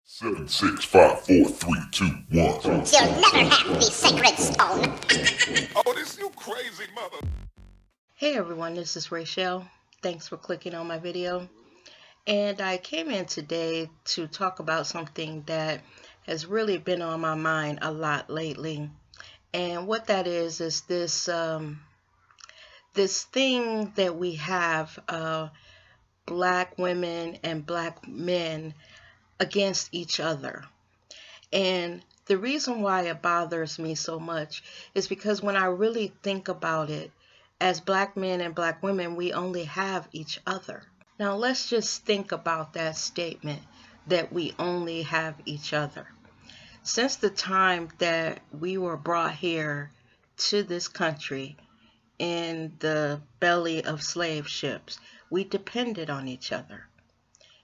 Seven, 6, 5, 4, 3, 2, 1. You'll never have the sacred stone. Oh, this you crazy mother. Hey everyone, this is Rachel. Thanks for clicking on my video. And I came in today to talk about something that has really been on my mind a lot lately. And what that is this this thing that we have, black women and black men against each other. And the reason why it bothers me so much is because when I really think about it, as black men and black women, we only have each other. Now let's just think about that statement, that we only have each other. Since the time that we were brought here to this country in the belly of slave ships, we depended on each other.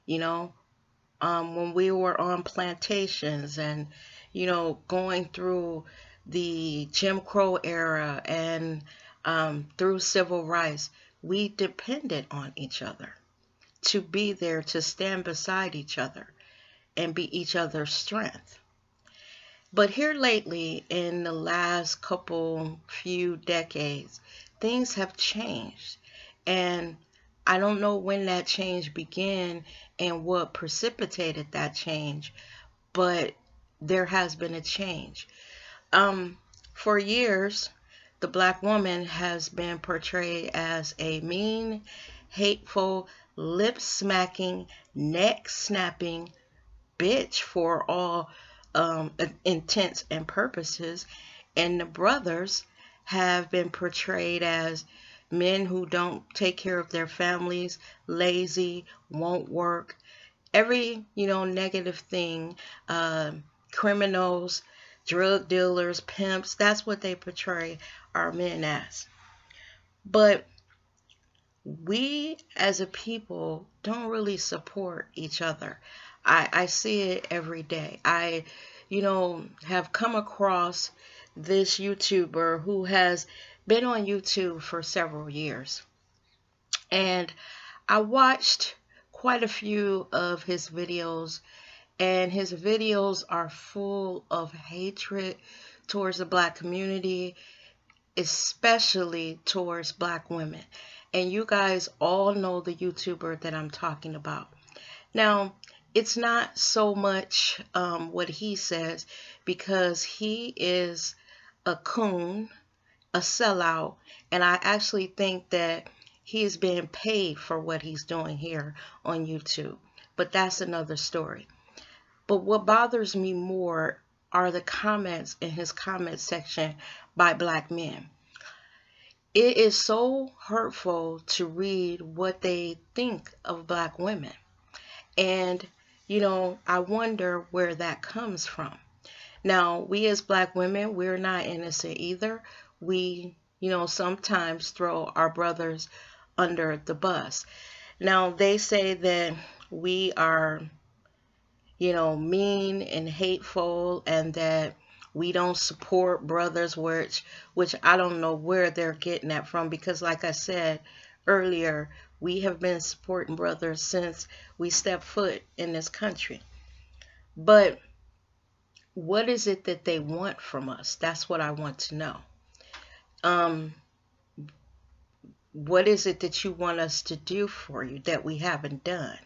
You know, when we were on plantations and, going through the Jim Crow era and through civil rights, we depended on each other to be there, to stand beside each other and be each other's strength. But here lately, in the last few decades, things have changed. And I don't know when that change began and what precipitated that change, but there has been a change. For years, the black woman has been portrayed as a mean, hateful, lip-smacking, neck-snapping bitch for all intents and purposes. And the brothers have been portrayed as men who don't take care of their families, lazy, won't work, every negative thing, criminals, drug dealers, pimps. That's what they portray our men as. But we as a people don't really support each other. I see it every day. I have come across this YouTuber who has been on YouTube for several years, and I watched quite a few of his videos, and his videos are full of hatred towards the black community, especially towards black women. And you guys all know the YouTuber that I'm talking about. Now, it's not so much what he says, because he is a coon, a sellout, and I actually think that he is being paid for what he's doing here on YouTube. But that's another story. But what bothers me more are the comments in his comment section by black men. It is so hurtful to read what they think of black women. And, I wonder where that comes from. Now, we as black women, we're not innocent either. We, sometimes throw our brothers under the bus. Now, they say that we are, mean and hateful, and that we don't support brothers, which I don't know where they're getting that from, because like I said earlier, we have been supporting brothers since we stepped foot in this country. But what is it that they want from us? That's what I want to know. What is it that you want us to do for you that we haven't done?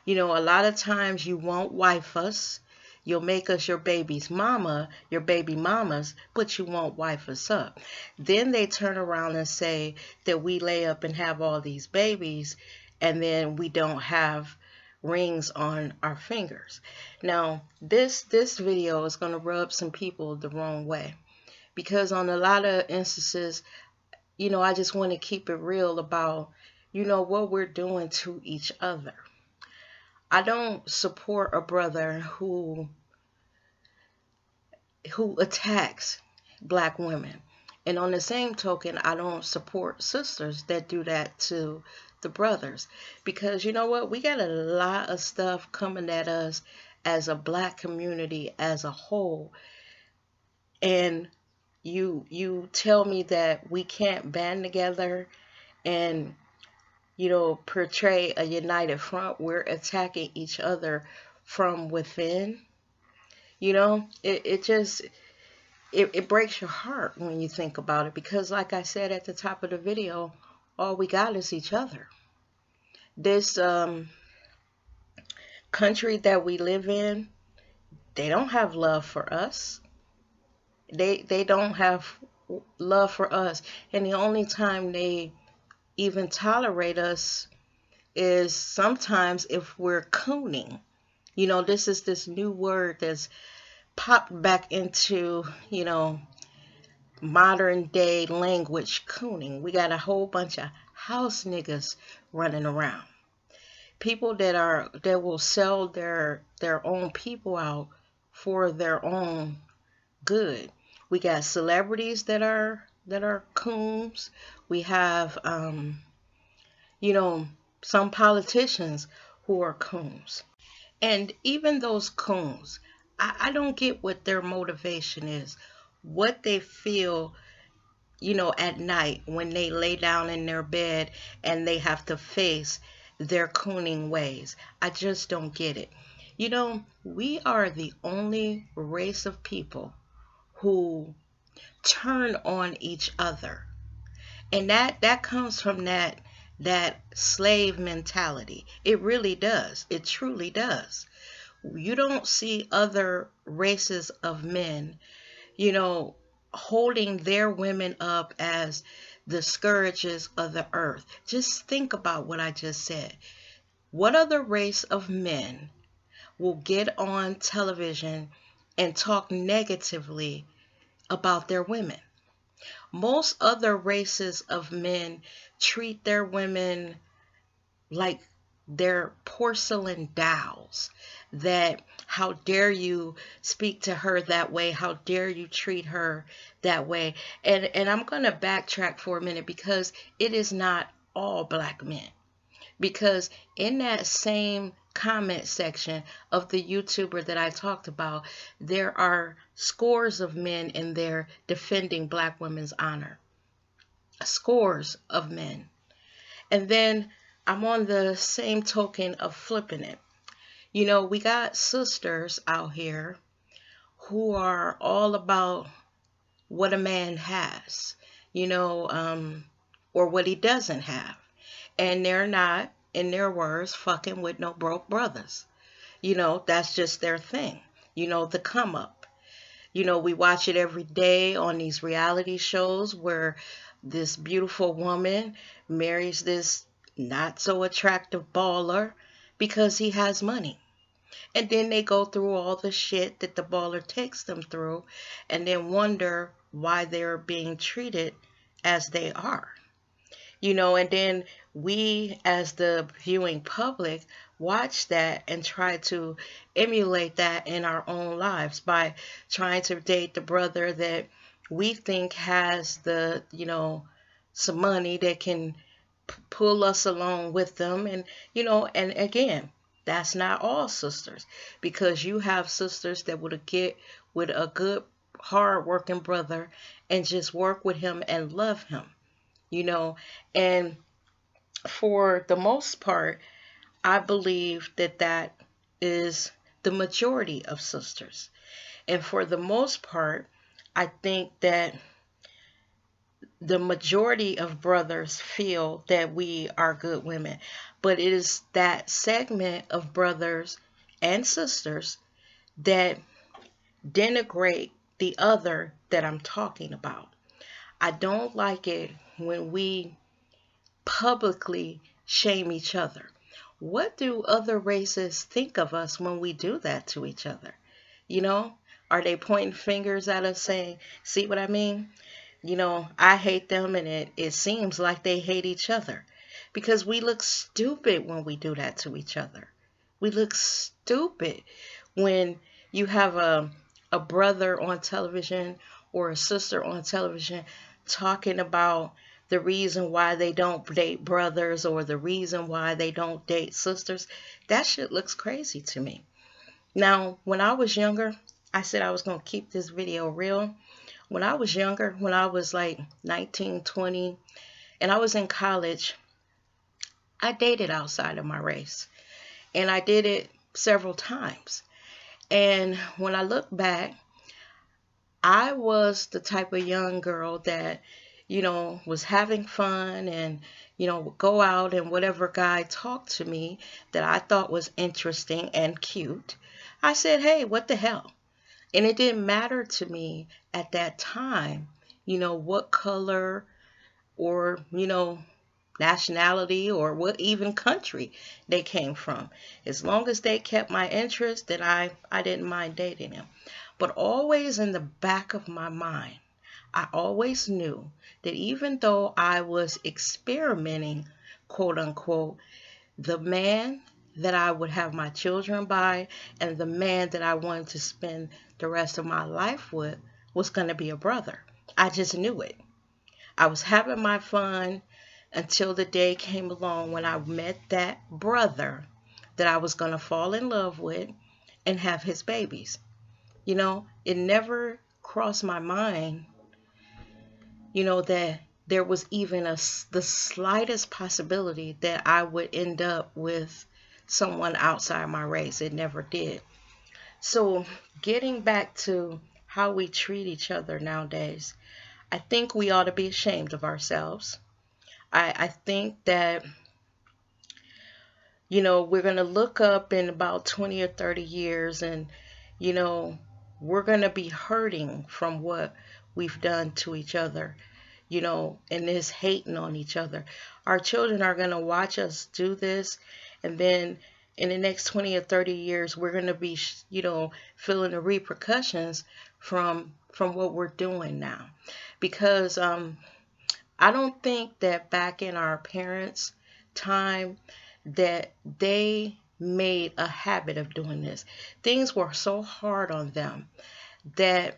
A lot of times you won't wife us. You'll make us your baby's mama, your baby mamas, but you won't wife us up. Then they turn around and say that we lay up and have all these babies, and then we don't have rings on our fingers. Now, this video is going to rub some people the wrong way, because on a lot of instances, I just want to keep it real about, what we're doing to each other. I don't support a brother who attacks black women. And on the same token, I don't support sisters that do that to the brothers. Because you know what? We got a lot of stuff coming at us as a black community as a whole. And you tell me that we can't band together and portray a united front. We're attacking each other from within, it breaks your heart when you think about it, because like I said at the top of the video, all we got is each other. This country that we live in, they don't have love for us. They don't have love for us. And the only time they even tolerate us is sometimes if we're cooning. This is this new word that's popped back into, modern day language, cooning. We got a whole bunch of house niggas running around. People that will sell their own people out for their own good. We got celebrities that are coons. We have some politicians who are coons. And even those coons, I don't get what their motivation is, what they feel, at night when they lay down in their bed and they have to face their cooning ways. I just don't get it. We are the only race of people who turn on each other. And that comes from that slave mentality. It really does. It truly does. You don't see other races of men, holding their women up as the scourges of the earth. Just think about what I just said. What other race of men will get on television and talk negatively about their women? Most other races of men treat their women like they're porcelain dolls. That how dare you speak to her that way? How dare you treat her that way? And I'm going to backtrack for a minute, because it is not all black men. Because in that same comment section of the YouTuber that I talked about, there are scores of men in there defending black women's honor. Scores of men. And then I'm on the same token of flipping it. We got sisters out here who are all about what a man has, or what he doesn't have. And they're not, in their words, fucking with no broke brothers. That's just their thing, the come up. We watch it every day on these reality shows where this beautiful woman marries this not so attractive baller because he has money. And then they go through all the shit that the baller takes them through and then wonder why they're being treated as they are. And then we as the viewing public watch that and try to emulate that in our own lives by trying to date the brother that we think has the, some money that can pull us along with them. And, and again, that's not all sisters, because you have sisters that would get with a good, hard-working brother and just work with him and love him, and for the most part, I believe that is the majority of sisters. And for the most part, I think that the majority of brothers feel that we are good women. But it is that segment of brothers and sisters that denigrate the other that I'm talking about. I don't like it when we publicly shame each other. What do other races think of us when we do that to each other? Are they pointing fingers at us saying, see what I mean? I hate them, and it seems like they hate each other, because we look stupid when we do that to each other. We look stupid when you have a brother on television or a sister on television talking about the reason why they don't date brothers or the reason why they don't date sisters. That shit looks crazy to me. Now, when I was younger, I said I was going to keep this video real. When I was younger, when I was like 19, 20, and I was in college, I dated outside of my race. And I did it several times. And when I look back, I was the type of young girl that, was having fun and, would go out and whatever guy talked to me that I thought was interesting and cute, I said, hey, what the hell? And it didn't matter to me at that time, what color or, nationality or what even country they came from. As long as they kept my interest, then I didn't mind dating them. But always in the back of my mind, I always knew that even though I was experimenting, quote unquote, the man that I would have my children by and the man that I wanted to spend the rest of my life with was going to be a brother. I just knew it. I was having my fun until the day came along when I met that brother that I was going to fall in love with and have his babies. It never crossed my mind, that there was even the slightest possibility that I would end up with someone outside my race. It never did. So getting back to how we treat each other nowadays, I think we ought to be ashamed of ourselves. I think that, we're going to look up in about 20 or 30 years and, you know, we're going to be hurting from what we've done to each other, and this hating on each other. Our children are going to watch us do this, and then in the next 20 or 30 years, we're going to be, feeling the repercussions from what we're doing now. Because I don't think that back in our parents' time that they made a habit of doing this. Things were so hard on them that,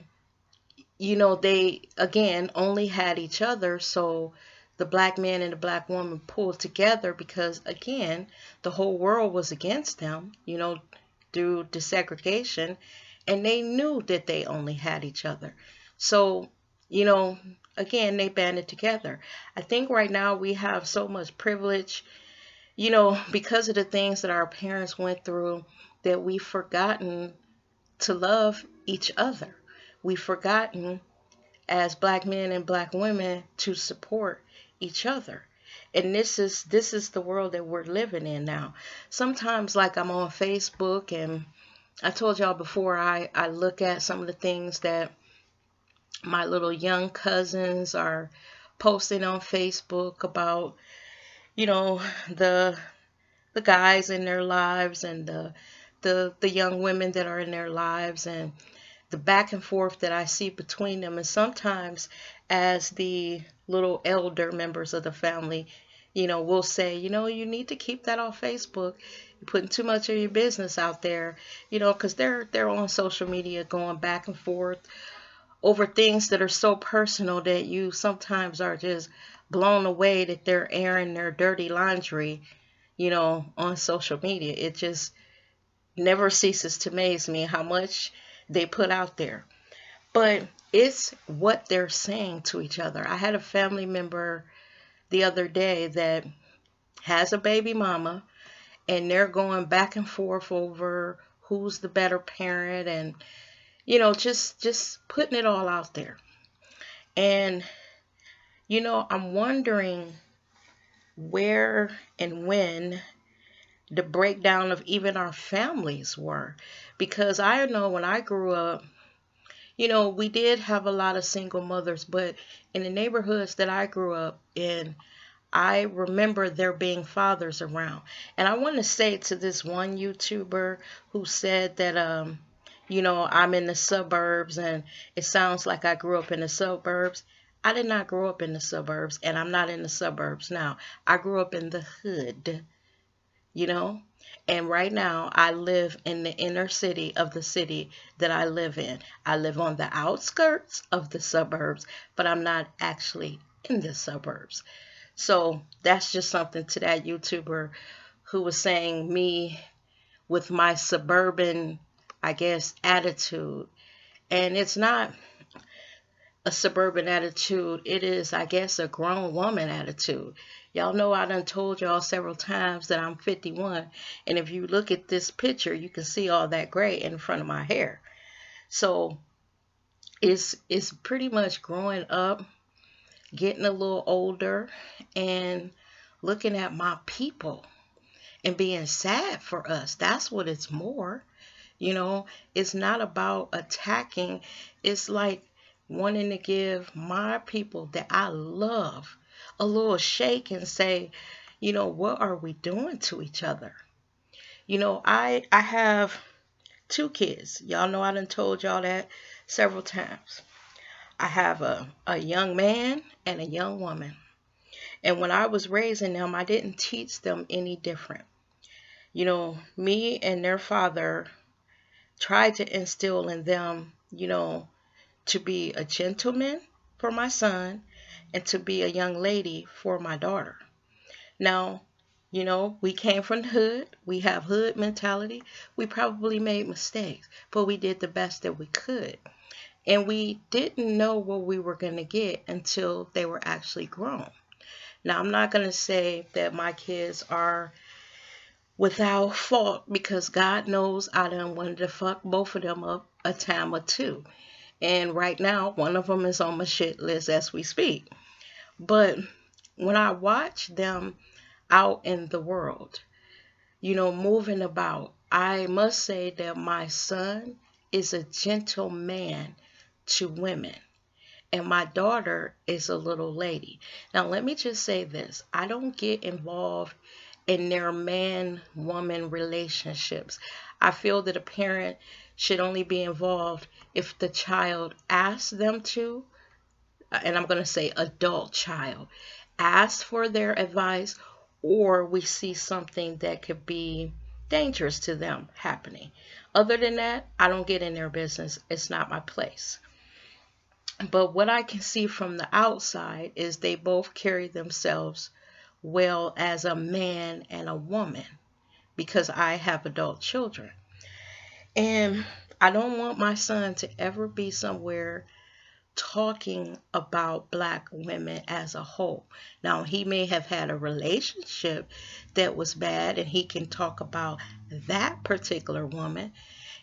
they again only had each other. So the black man and the black woman pulled together because, again, the whole world was against them, through desegregation, and they knew that they only had each other. So, you know, again, they banded together. I think right now we have so much privilege, because of the things that our parents went through, that we've forgotten to love each other. We've forgotten, as black men and black women, to support each other. And this is the world that we're living in now. Sometimes, like, I'm on Facebook, and I told y'all before, I look at some of the things that my little young cousins are posting on Facebook about, the guys in their lives and the young women that are in their lives, and the back and forth that I see between them. And sometimes, as the little elder members of the family, will say, you need to keep that off Facebook. You're putting too much of your business out there, because they're on social media going back and forth over things that are so personal that you sometimes are just blown away that they're airing their dirty laundry, on social media. It just never ceases to amaze me how much they put out there. But it's what they're saying to each other. I had a family member the other day that has a baby mama, and they're going back and forth over who's the better parent, and just putting it all out there. And I'm wondering where and when the breakdown of even our families were, because I know when I grew up, we did have a lot of single mothers, but in the neighborhoods that I grew up in, I remember there being fathers around. And I want to say to this one YouTuber who said that, I'm in the suburbs and it sounds like I grew up in the suburbs. I did not grow up in the suburbs, and I'm not in the suburbs now. I grew up in the hood, and right now I live in the inner city of the city that I live in. I live on the outskirts of the suburbs, but I'm not actually in the suburbs. So that's just something to that YouTuber who was saying me with my suburban, I guess, attitude. And it's not, a suburban attitude. It is, I guess, a grown woman attitude. Y'all know I done told y'all several times that I'm 51. And if you look at this picture, you can see all that gray in front of my hair. So it's pretty much growing up, getting a little older, and looking at my people and being sad for us. That's what it's more. You know, it's not about attacking. It's like wanting to give my people that I love a little shake and say, you know, what are we doing to each other? You know, I have two kids. Y'all know I done told y'all that several times. I have a young man and a young woman. And when I was raising them, I didn't teach them any different. You know, me and their father tried to instill in them, you know, to be a gentleman for my son and to be a young lady for my daughter. Now, you know, we came from the hood. We have hood mentality. We probably made mistakes, but we did the best that we could. And we didn't know what we were going to get until they were actually grown. Now, I'm not going to say that my kids are without fault because God knows I done wanted to fuck both of them up a time or two. And right now, one of them is on my shit list as we speak. But when I watch them out in the world, you know, moving about, I must say that my son is a gentleman to women. And my daughter is a little lady. Now, let me just say this. I don't get involved in their man-woman relationships. I feel that a parent should only be involved if the child asks them to, and I'm going to say adult child, asks for their advice, or we see something that could be dangerous to them happening. Other than that, I don't get in their business. It's not my place. But what I can see from the outside is they both carry themselves well as a man and a woman because I have adult children. And I don't want my son to ever be somewhere talking about black women as a whole. Now, he may have had a relationship that was bad and he can talk about that particular woman.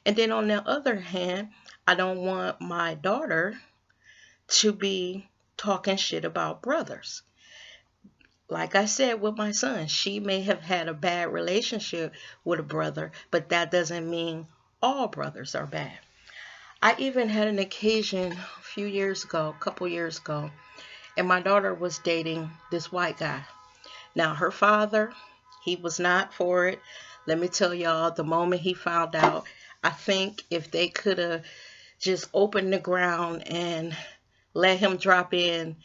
And then on the other hand, I don't want my daughter to be talking shit about brothers. Like I said with my son, she may have had a bad relationship with a brother, but that doesn't mean all brothers are bad. I even had an occasion a few years ago, a couple years ago, and my daughter was dating this white guy. Now, her father, he was not for it. Let me tell y'all, the moment he found out, I think if they could have just opened the ground and let him drop in,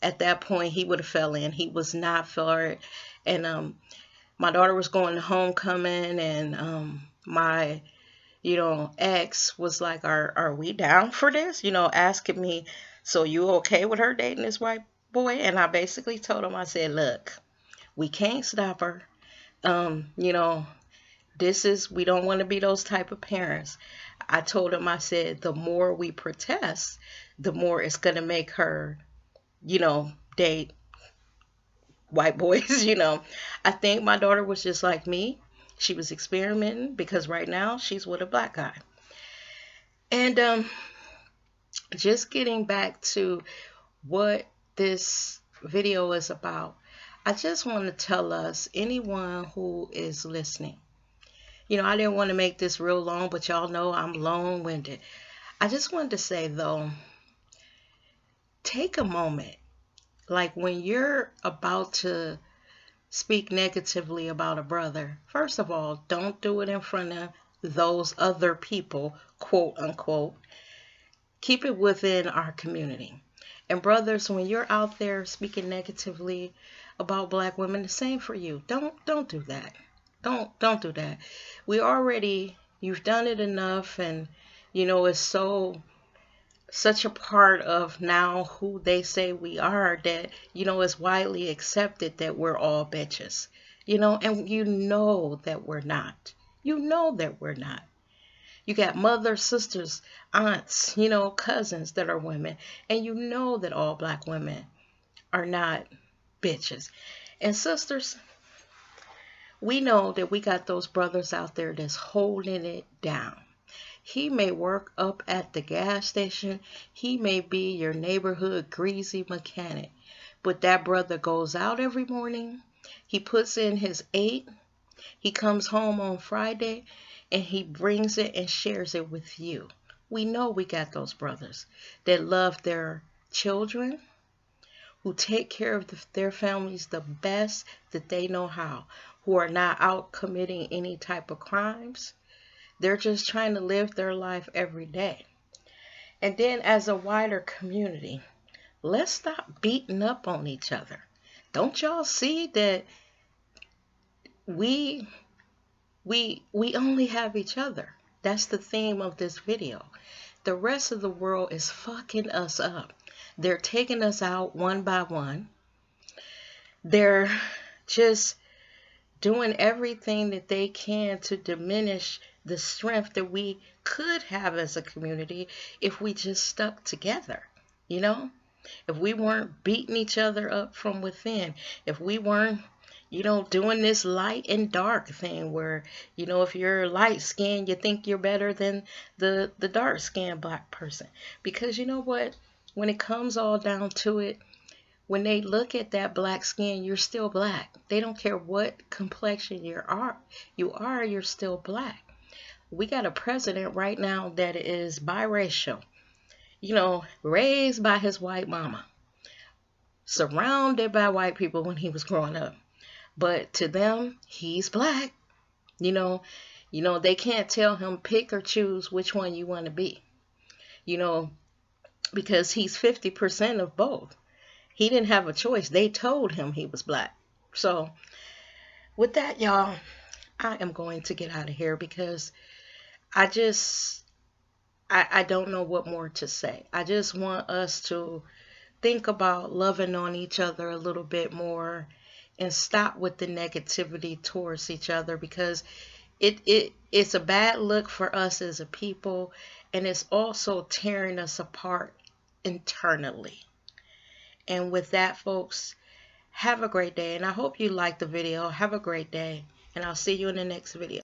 at that point he would have fell in. He was not for it. And my daughter was going to homecoming, and my ex was like, are we down for this? Asking me, so you okay with her dating this white boy? And I basically told him, I said, look, we can't stop her. You know, we don't want to be those type of parents. I told him, I said, the more we protest, the more it's going to make her, date white boys. I think my daughter was just like me. She was experimenting because right now she's with a black guy. And just getting back to what this video is about, I just want to tell us, anyone who is listening, I didn't want to make this real long, but y'all know I'm long-winded. I just wanted to say, though, take a moment. Like when you're about to speak negatively about a brother, first of all, don't do it in front of those other people, quote unquote. Keep it within our community. And brothers, when you're out there speaking negatively about black women, the same for you. Don't do that. Don't do that. You've done it enough, and it's such a part of now who they say we are that it's widely accepted that we're all bitches. And that we're not. That we're not. You got mothers, sisters, aunts, cousins that are women. And you know that all black women are not bitches. And sisters, we know that we got those brothers out there that's holding it down. He may work up at the gas station. He may be your neighborhood greasy mechanic. But that brother goes out every morning. He puts in his 8. He comes home on Friday and he brings it and shares it with you. We know we got those brothers that love their children, who take care of their families the best that they know how, who are not out committing any type of crimes. They're just trying to live their life every day. And then as a wider community, let's stop beating up on each other. Don't y'all see that we only have each other? That's the theme of this video. The rest of the world is fucking us up. They're taking us out one by one. They're just doing everything that they can to diminish the strength that we could have as a community if we just stuck together, If we weren't beating each other up from within, if we weren't, doing this light and dark thing where, if you're light skinned, you think you're better than the dark skinned black person. Because you know what? When it comes all down to it, when they look at that black skin, you're still black. They don't care what complexion you're still black. We got a president right now that is biracial, raised by his white mama, surrounded by white people when he was growing up. But to them, he's black. They can't tell him pick or choose which one you want to be, because he's 50% of both. He didn't have a choice. They told him he was black. So with that, y'all, I am going to get out of here because I don't know what more to say. I just want us to think about loving on each other a little bit more and stop with the negativity towards each other, because it's a bad look for us as a people, and it's also tearing us apart internally. And with that, folks, have a great day. And I hope you liked the video. Have a great day. And I'll see you in the next video.